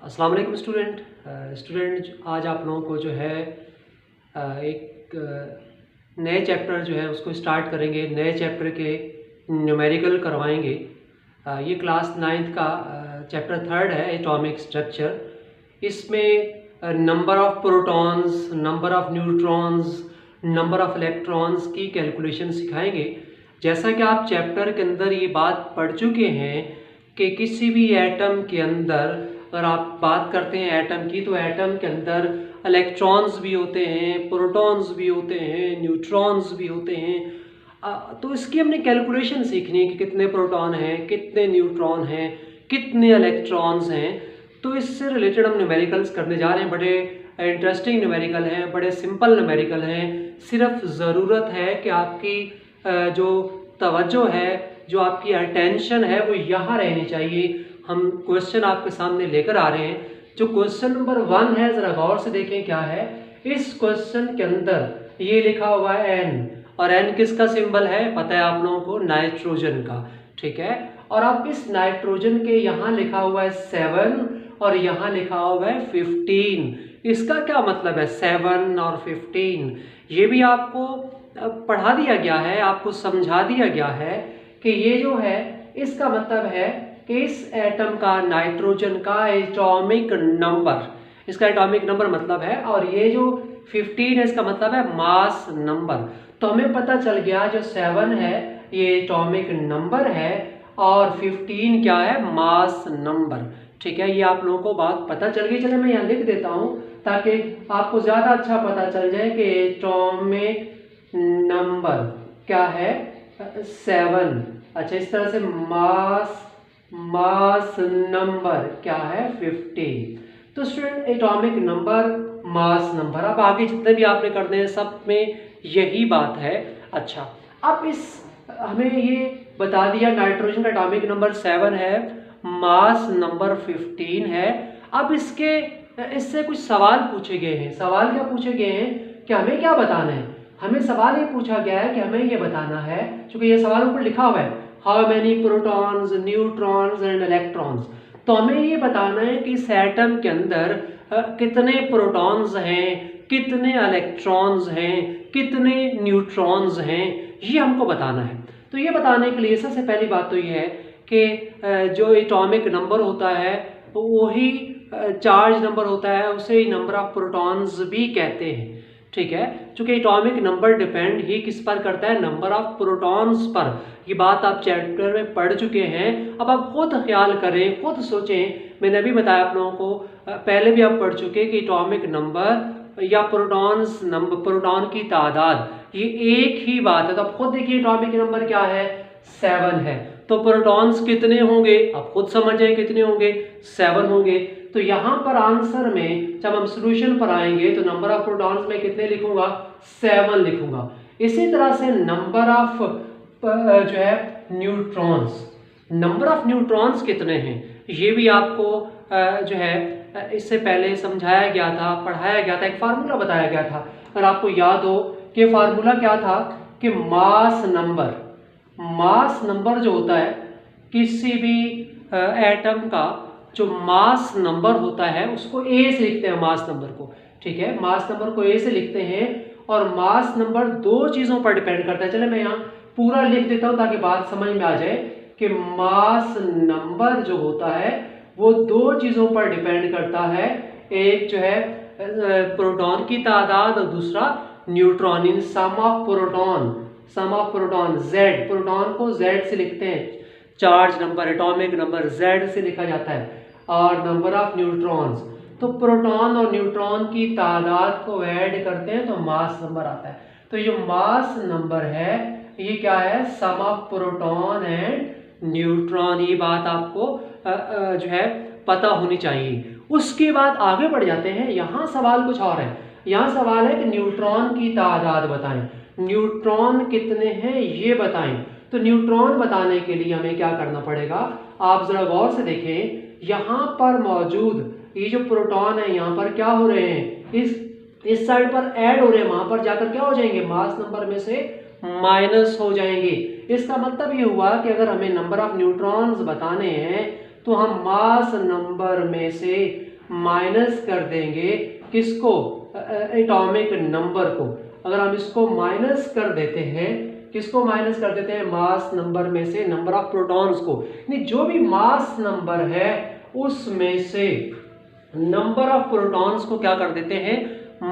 अस्सलाम वालेकुम स्टूडेंट आज आप लोगों को जो है एक नए चैप्टर जो है उसको स्टार्ट करेंगे। नए चैप्टर के न्यूमेरिकल करवाएंगे। ये क्लास 9th का चैप्टर 3 है, एटॉमिक स्ट्रक्चर। इसमें number of protons, number of neutrons, number of electrons की कैलकुलेशन सिखाएंगे। जैसा कि आप चैप्टर के अंदर ये बात पढ़ चुके हैं कि किसी भी एटम के अंदर अगर आप बात करते हैं एटम की, तो एटम के अंदर इलेक्ट्रॉन्स भी होते हैं, प्रोटॉन्स भी होते हैं, न्यूट्रॉन्स भी होते हैं। तो इसकी हमने कैलकुलेशन सीखनी है कि कितने प्रोटॉन हैं, कितने न्यूट्रॉन हैं, कितने इलेक्ट्रॉन्स हैं। तो इससे रिलेटेड हम न्यूमेरिकल्स करने जा रहे हैं। बड़े इंटरेस्टिंग न्यूमेरिकल हैं, बड़े सिंपल न्यूमेरिकल हैं। सिर्फ ज़रूरत है कि आपकी जो तवज्जो है, जो आपकी अटेंशन है, वो यहाँ रहनी चाहिए। हम क्वेश्चन आपके सामने लेकर आ रहे हैं। जो क्वेश्चन नंबर 1 है, ज़रा गौर से देखें क्या है। इस क्वेश्चन के अंदर ये लिखा हुआ है N, और N किसका सिंबल है पता है आप लोगों को? नाइट्रोजन का, ठीक है। और अब इस नाइट्रोजन के यहाँ लिखा हुआ है 7 और यहाँ लिखा हुआ है 15। इसका क्या मतलब है 7 और 15? ये भी आपको पढ़ा दिया गया है, आपको समझा दिया गया है कि ये जो है इसका मतलब है कि इस एटम का, नाइट्रोजन का एटॉमिक नंबर, इसका एटॉमिक नंबर मतलब है, और ये जो 15 है इसका मतलब है मास नंबर। तो हमें पता चल गया जो 7 है ये एटॉमिक नंबर है और 15 क्या है? मास नंबर, ठीक है। ये आप लोगों को बात पता चल गई। चलिए मैं यहाँ लिख देता हूँ ताकि आपको ज़्यादा अच्छा पता चल जाए कि एटॉमिक नंबर क्या है 7। अच्छा, इस तरह से मास नंबर क्या है 15। तो student atomic number, mass number, अब आगे जितने भी आपने करने हैं सब में यही बात है। अच्छा, अब हमें ये बता दिया नाइट्रोजन का एटॉमिक नंबर 7 है, मास नंबर 15 है। अब इससे कुछ सवाल पूछे गए हैं। सवाल क्या पूछे गए हैं कि हमें क्या बताना है? हमें सवाल ये पूछा गया है कि हमें ये बताना है, क्योंकि ये सवाल ऊपर लिखा हुआ है how many protons, neutrons and electrons. तो हमें ये बताना है कि इस एटम के अंदर कितने प्रोटॉन्स हैं, कितने इलेक्ट्रॉन्स हैं, कितने न्यूट्रॉन्स हैं, ये हमको बताना है। तो ये बताने के लिए सबसे पहली बात तो ये है कि जो एटॉमिक नंबर होता है वही चार्ज नंबर होता है, उसे ही नंबर ऑफ प्रोटॉन्स भी कहते हैं, ठीक है। चूंकि एटॉमिक नंबर डिपेंड ही किस पर करता है? नंबर ऑफ प्रोटॉन्स पर। ये बात आप चैप्टर में पढ़ चुके हैं। अब आप खुद ख्याल करें, खुद सोचें। मैंने अभी बताया आप लोगों को, पहले भी आप पढ़ चुके कि एटॉमिक नंबर या प्रोटॉन्स नंबर, प्रोटॉन की तादाद, ये एक ही बात है। तो आप खुद देखिए एटॉमिक नंबर क्या है 7 है, तो प्रोटॉन्स कितने होंगे? आप खुद समझें कितने होंगे? 7 होंगे। तो यहाँ पर आंसर में जब हम सॉल्यूशन पर आएंगे तो नंबर ऑफ प्रोटॉन्स में कितने लिखूंगा? 7 लिखूंगा। इसी तरह से नंबर ऑफ जो है न्यूट्रॉन्स, नंबर ऑफ न्यूट्रॉन्स कितने हैं ये भी आपको जो है इससे पहले समझाया गया था, पढ़ाया गया था, एक फार्मूला बताया गया था। अगर आपको याद हो कि फार्मूला क्या था कि मास नंबर जो होता है किसी भी एटम का, जो मास नंबर होता है उसको ए से लिखते हैं, मास नंबर को, ठीक है। मास नंबर को ए से लिखते हैं और मास नंबर दो चीज़ों पर डिपेंड करता है। चले मैं यहाँ पूरा लिख देता हूँ ताकि बात समझ में आ जाए कि मास नंबर जो होता है वो दो चीज़ों पर डिपेंड करता है। एक जो है प्रोटॉन की तादाद और दूसरा neutron, in sum of proton. Z, proton को जेड से लिखते हैं, charge number, atomic number Z से लिखा जाता है, और नंबर ऑफ न्यूट्रॉन्स। तो प्रोटॉन और न्यूट्रॉन की तादाद को ऐड करते हैं तो मास नंबर आता है। तो ये मास नंबर है, ये क्या है? सम ऑफ प्रोटॉन एंड न्यूट्रॉन। ये बात आपको जो है पता होनी चाहिए। उसके बाद आगे बढ़ जाते हैं। यहाँ सवाल कुछ और है। यहाँ सवाल है कि न्यूट्रॉन की तादाद बताएं, न्यूट्रॉन कितने हैं ये बताएं। तो न्यूट्रॉन बताने के लिए हमें क्या करना पड़ेगा? आप जरा गौर से देखें, यहाँ पर मौजूद ये जो प्रोटॉन है यहाँ पर क्या हो रहे हैं? इस साइड पर ऐड हो रहे हैं, वहां पर जाकर क्या हो जाएंगे? मास नंबर में से माइनस हो जाएंगे। इसका मतलब ये हुआ कि अगर हमें नंबर ऑफ न्यूट्रॉन्स बताने हैं तो हम मास नंबर में से माइनस कर देंगे किसको, एटॉमिक नंबर को। अगर हम इसको माइनस कर देते हैं, किसको माइनस कर देते हैं, मास नंबर में से नंबर ऑफ प्रोटॉन्स को, यानी जो भी मास नंबर है उसमें से नंबर ऑफ प्रोटॉन्स को क्या कर देते हैं,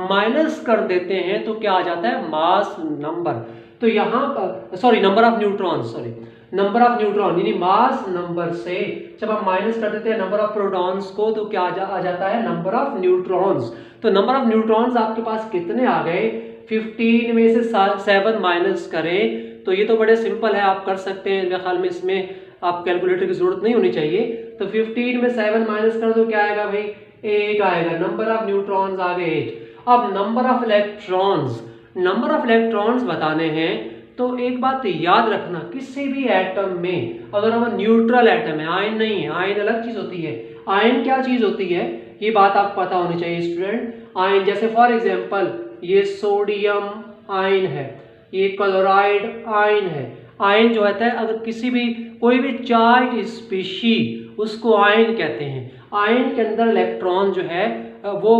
माइनस कर देते हैं, तो क्या आ जाता है, मास नंबर। तो यहाँ पर sorry number of neutron, sorry number of neutron, यानी मास नंबर से जब हम माइनस कर देते हैं नंबर ऑफ प्रोटॉन्स को, तो क्या आ जाता है, नंबर ऑफ न्यूट्रॉन्स। तो नंबर ऑफ न्यूट्रॉन्स आपके पास कितने आ गए, 15 में से 7 माइनस करें, तो ये तो बड़े सिंपल है, आप कर सकते हैं। मेरे ख्याल में इसमें आप कैलकुलेटर की जरूरत नहीं होनी चाहिए। तो 15 में 7 माइनस कर दो, क्या आएगा भाई, 8 आएगा। नंबर ऑफ न्यूट्रॉन्स आ गए 8। अब number of electrons, number of electrons बताने हैं, तो एक बात याद रखना, किसी भी एटम में अगर हम न्यूट्रल एटम है, आयन नहीं है, आयन अलग चीज होती है, आयन क्या चीज होती है ये बात आपको पता होनी चाहिए स्टूडेंट। आयन जैसे फॉर एग्जांपल ये सोडियम आयन है, ये क्लोराइड आयन है। आयन जो होता है, अगर किसी भी कोई भी चार्ज स्पीशी उसको आयन कहते हैं। आयन के अंदर इलेक्ट्रॉन जो है वो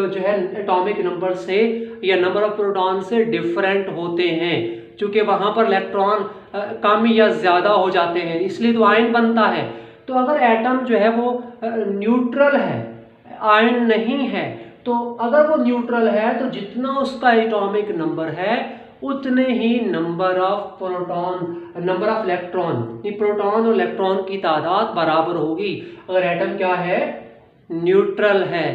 जो है एटॉमिक नंबर से या नंबर ऑफ प्रोटॉन से डिफरेंट होते हैं, क्योंकि वहां पर इलेक्ट्रॉन कम या ज्यादा हो जाते हैं, इसलिए तो आयन बनता है। तो अगर एटम जो है वो न्यूट्रल है, आयन नहीं है, तो अगर वो न्यूट्रल है तो जितना उसका एटॉमिक नंबर है उतने ही number of proton, number of electron, proton और इलेक्ट्रॉन की तादाद बराबर होगी। अगर एटम क्या है, न्यूट्रल है,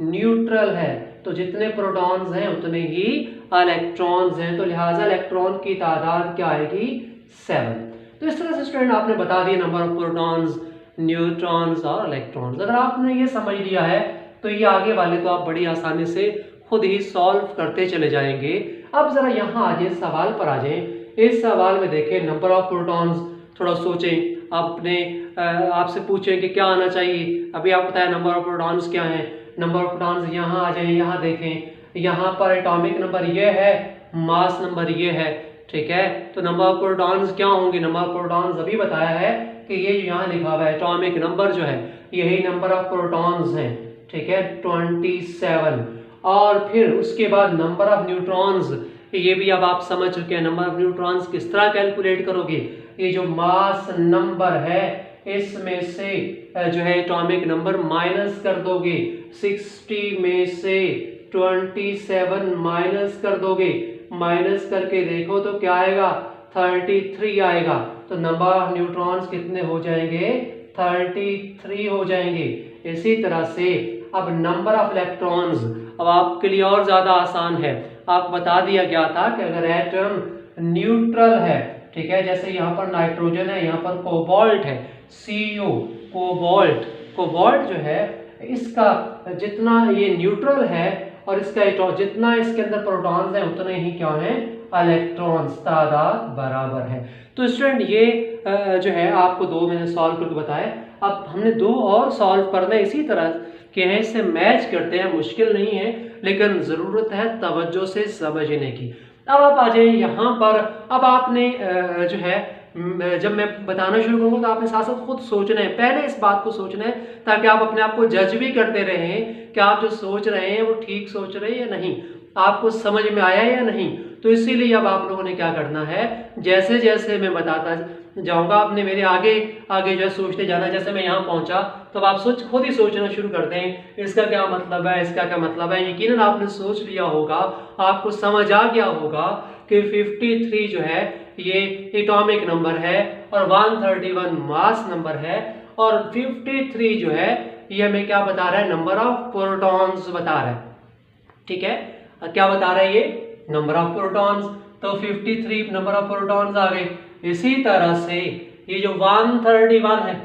न्यूट्रल है, तो जितने प्रोटॉन्स हैं उतने ही इलेक्ट्रॉन्स हैं, तो लिहाजा इलेक्ट्रॉन की तादाद क्या आएगी, 7। तो इस तरह से स्टूडेंट आपने बता दिया नंबर ऑफ प्रोटॉन्स, न्यूट्रॉन्स और इलेक्ट्रॉन्स। अगर आपने ये समझ लिया है तो ये आगे वाले तो आप बड़ी आसानी से खुद ही सॉल्व करते चले जाएंगे। अब जरा यहाँ आ जाए, सवाल पर आ जाए। इस सवाल में देखें नंबर ऑफ प्रोटॉन्स, थोड़ा सोचें, आपने आपसे पूछें कि क्या आना चाहिए। अभी आप बताएं नंबर ऑफ प्रोटॉन्स क्या है। नंबर ऑफ प्रोटॉन्स यहाँ आ जाए, यहाँ देखें, यहाँ पर एटॉमिक नंबर ये है, मास नंबर ये है, ठीक है। तो नंबर ऑफ प्रोटॉन्स क्या होंगे, नंबर ऑफ प्रोटॉन्स अभी बताया है कि ये जो यहाँ लिखा हुआ है एटॉमिक नंबर जो है यही नंबर ऑफ प्रोटॉन्स हैं, ठीक है, 27। और फिर उसके बाद नंबर ऑफ न्यूट्रॉन्स, ये भी अब आप समझ चुके हैं नंबर ऑफ न्यूट्रॉन्स किस तरह कैलकुलेट करोगे। ये जो मास नंबर है इसमें से जो है एटॉमिक नंबर माइनस कर दोगे, 60 में से 27 माइनस कर दोगे, माइनस करके देखो तो क्या आएगा, 33 आएगा। तो नंबर ऑफ न्यूट्रॉन्स कितने हो जाएंगे, 33 हो जाएंगे। इसी तरह से अब नंबर ऑफ इलेक्ट्रॉन्स, अब आपके लिए और ज्यादा आसान है। आप बता दिया गया था कि अगर एटम न्यूट्रल है, ठीक है, जैसे यहाँ पर नाइट्रोजन है, यहाँ पर कोबाल्ट है, CO, कोबाल्ट, कोबाल्ट जो है इसका जितना ये न्यूट्रल है और इसका जितना इसके अंदर प्रोटॉन्स हैं उतने ही क्या हैं, इलेक्ट्रॉन्स, तादाद बराबर है। तो स्टूडेंट ये जो है आपको 2 मैंने सॉल्व करके बताया। अब हमने 2 और सॉल्व करना है इसी तरह के हैं, इससे मैच करते हैं, मुश्किल नहीं है लेकिन ज़रूरत है तवज्जो से समझने की। अब आप आ जाए यहाँ पर। अब आपने जो है जब मैं बताना शुरू करूँगा तो आपने साथ साथ खुद सोचना है, पहले इस बात को सोचना है ताकि आप अपने आप को जज भी करते रहें कि आप जो सोच रहे हैं वो ठीक सोच रहे हैं या नहीं, आपको समझ में आया या नहीं। तो इसीलिए अब आप लोगों ने क्या करना है, जैसे जैसे मैं बताता जाऊंगा आपने मेरे आगे आगे जो है सोचते जाना। जैसे मैं यहाँ पहुंचा तो आप खुद ही सोचना शुरू कर दें, इसका क्या मतलब है, इसका क्या मतलब है। यकीनन आपने सोच लिया होगा, आपको समझ आ गया होगा कि 53 जो है ये एटॉमिक नंबर है और 131 मास नंबर है, और 53 जो है ये हमें क्या बता रहा है, नंबर ऑफ प्रोटॉन्स बता रहा है, ठीक है। क्या बता रहा है ये, नंबर ऑफ प्रोटॉन्स। तो 53 नंबर ऑफ प्रोटॉन्स आ गए। इसी तरह से ये जो 131 है,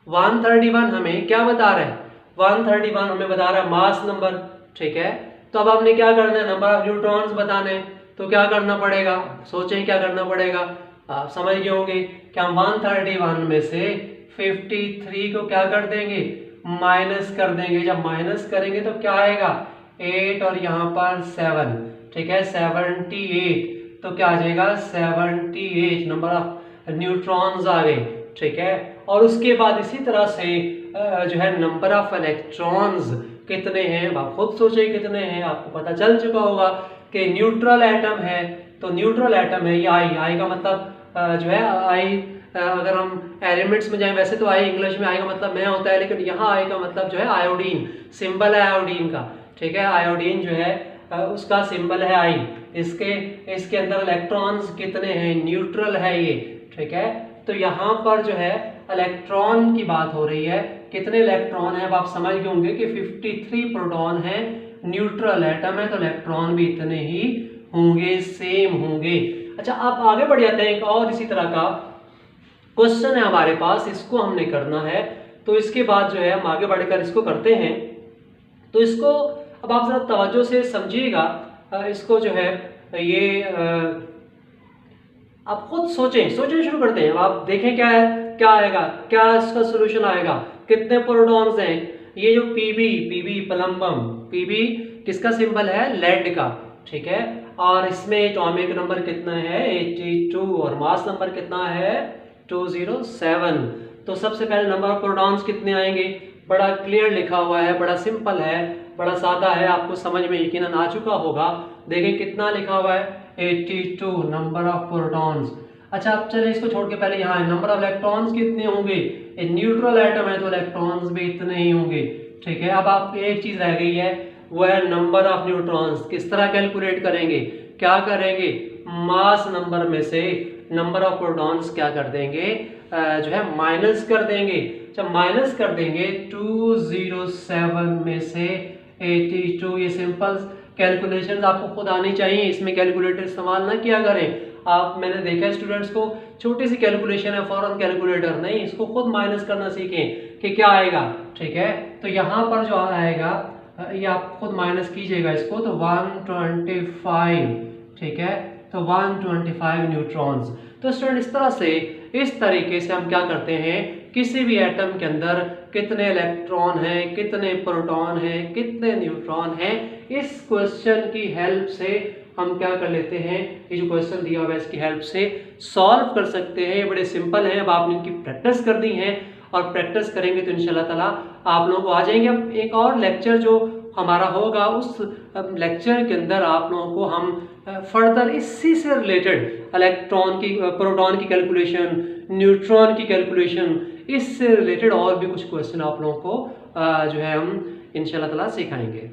131 हमें क्या बता रहा है, 131 हमें बता रहा है मास नंबर, ठीक है। तो अब आपने क्या करना है, नंबर ऑफ न्यूट्रॉन्स बताने, तो क्या करना पड़ेगा, सोचें क्या करना पड़ेगा। आप समझ गए होंगे कि हम 131 में से 53 को क्या कर देंगे, माइनस कर देंगे। जब माइनस करेंगे तो क्या आएगा, 8 और यहाँ पर 7, ठीक है, 78। तो क्या आ जाएगा, 78 नंबर ऑफ न्यूट्रॉन्स आ गए, ठीक है। और उसके बाद इसी तरह से जो है नंबर ऑफ इलेक्ट्रॉन्स कितने हैं, आप खुद सोचिए कितने हैं, आपको पता चल चुका होगा कि न्यूट्रल एटम है, तो न्यूट्रल एटम है ये आई का मतलब जो है आई, अगर हम एलिमेंट्स में जाएं वैसे तो आई इंग्लिश में आई का मतलब मैं होता है, लेकिन यहाँ आई का मतलब जो है आयोडीन, सिंबल है आयोडीन का, ठीक है। आयोडीन जो है उसका सिंबल है आई। इसके अंदर इलेक्ट्रॉन्स कितने हैं, न्यूट्रल है ये, ठीक है। तो यहाँ पर जो है इलेक्ट्रॉन की बात हो रही है, कितने इलेक्ट्रॉन है, अब आप समझ गए होंगे कि 53 प्रोटॉन है, न्यूट्रल एटम है, तो इलेक्ट्रॉन भी इतने ही होंगे, सेम होंगे। अच्छा, आप आगे बढ़ जाते हैं, एक और इसी तरह का क्वेश्चन है हमारे पास, इसको हमने करना है। तो इसके बाद जो है हम आगे बढ़कर इसको करते हैं। तो इसको अब आप जरा तवज्जो से समझिएगा, इसको जो है ये आप खुद सोचें शुरू करते हैं। अब आप देखें क्या है, क्या आएगा, क्या इसका सोल्यूशन आएगा, कितने प्रोटॉन्स हैं। ये जो पीबी प्लम्बम, पीबी किसका सिंबल है, लेड का, ठीक है। और इसमें एटॉमिक नंबर कितना है, 82, और मास नंबर कितना है, 207। तो सबसे पहले नंबर ऑफ प्रोटॉन्स कितने आएंगे, बड़ा क्लियर लिखा हुआ है, बड़ा सिंपल है, बड़ा सादा है, आपको समझ में यकीनन आ चुका होगा। देखें कितना लिखा हुआ है, 82 नंबर ऑफ प्रोटॉन्स। अच्छा, अब चले इसको छोड़ के पहले यहाँ नंबर ऑफ इलेक्ट्रॉन्स कितने होंगे, न्यूट्रल एटम है तो इलेक्ट्रॉन्स भी इतने ही होंगे, ठीक है। अब आप एक चीज रह गई है, वो है नंबर ऑफ न्यूट्रॉन्स। किस तरह कैलकुलेट करेंगे, क्या करेंगे, मास नंबर में से नंबर ऑफ प्रोटॉन्स क्या कर देंगे, जो है माइनस कर देंगे। जब माइनस कर देंगे 207 में से 82, ये सिंपल कैलकुलेशंस आपको खुद आनी चाहिए, इसमें कैलकुलेटर इस्तेमाल ना किया करें आप। मैंने देखा स्टूडेंट्स को, छोटी सी कैलकुलेशन है, फौरन कैलकुलेटर नहीं, इसको खुद माइनस करना सीखें कि क्या आएगा, ठीक है। तो यहाँ पर जो आएगा ये आप खुद माइनस कीजिएगा इसको, तो 125, ठीक है, तो 125 न्यूट्रॉन्स। तो स्टूडेंट इस तरीके से हम क्या करते हैं, किसी भी एटम के अंदर कितने इलेक्ट्रॉन हैं, कितने प्रोटॉन हैं, कितने न्यूट्रॉन हैं, इस क्वेश्चन की हेल्प से हम क्या कर लेते हैं, ये जो क्वेश्चन दिया हुआ है इसकी हेल्प से सॉल्व कर सकते हैं। ये बड़े सिंपल हैं। अब आपने इनकी प्रैक्टिस कर दी है, और प्रैक्टिस करेंगे तो इंशाल्लाह ताला आप लोगों को आ जाएंगे। अब एक और लेक्चर जो हमारा होगा, उस लेक्चर के अंदर आप लोगों को हम फर्दर इसी से रिलेटेड इलेक्ट्रॉन की, प्रोटॉन की कैलकुलेशन, न्यूट्रॉन की कैलकुलेशन, इससे रिलेटेड और भी कुछ क्वेश्चन आप लोगों को जो है हम इंशाल्लाह ताला सिखाएंगे।